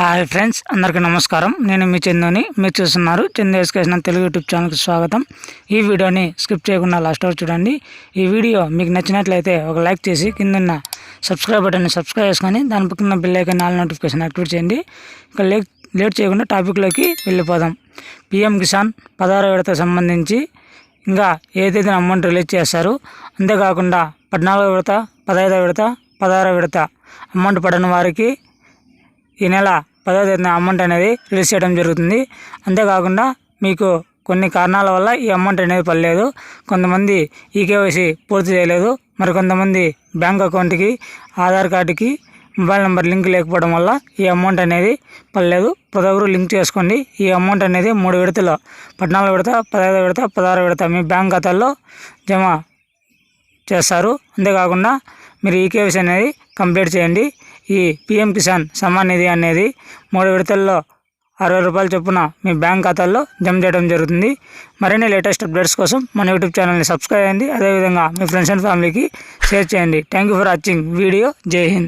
Hi friends, అందరికీ నమస్కారం. నేను మీ చందుని. మీరు చూస్తున్నారు చందు ఎడ్యుకేషన్ తెలుగు యూట్యూబ్ ఛానల్కి స్వాగతం. ఈ వీడియోని స్కిప్ చేయకుండా లాస్ట్ వరకు చూడండి. ఈ వీడియో మీకు నచ్చినట్లయితే ఒక లైక్ చేసి కింద సబ్స్క్రైబ్ బటన్ని సబ్స్క్రైబ్ చేసుకొని దాని పక్కన bell icon all notification activate చేయండి. ఇక లేట్ చేయకుండా టాపిక్లోకి వెళ్ళిపోదాం. పిఎం కిసాన్ 16వ విడత సంబంధించి ఇంకా ఏదైతే అమౌంట్ రిలీజ్ చేశారు, అంతేకాకుండా 14వ విడత, 15వ విడత, 16వ విడత అమౌంట్ పడిన వారికి ఈ నెల 10వ తేదీన అమౌంట్ అనేది రిలీజ్ చేయడం జరుగుతుంది. అంతేకాకుండా మీకు కొన్ని కారణాల వల్ల ఈ అమౌంట్ అనేది పడలేదు. కొంతమంది ఈకేవైసీ పూర్తి చేయలేదు, మరికొంతమంది బ్యాంక్ అకౌంట్కి, ఆధార్ కార్డుకి మొబైల్ నెంబర్ లింక్ లేకపోవడం వల్ల ఈ అమౌంట్ అనేది పడలేదు. ప్రతి ఒక్కరు లింక్ చేసుకోండి. ఈ అమౌంట్ అనేది 3 విడతలో 14వ విడత, 15వ విడత, 16వ విడత మీ బ్యాంక్ ఖాతాల్లో జమ చేస్తారు. అంతేకాకుండా మీరు ఈకేవైసీ అనేది కంప్లీట్ చేయండి. ఈ పిఎం కిసాన్ సమ్మాన్ నిధి అనేది 3 విడతల్లో 60 రూపాయల చొప్పున మీ బ్యాంక్ ఖాతాల్లో జమ చేయడం జరుగుతుంది. మరిన్ని లేటెస్ట్ అప్డేట్స్ కోసం మన యూట్యూబ్ ఛానల్ని సబ్స్క్రైబ్ చేయండి. అదేవిధంగా మీ ఫ్రెండ్స్ అండ్ ఫ్యామిలీకి షేర్ చేయండి. Thank you for watching video. జై హింద్.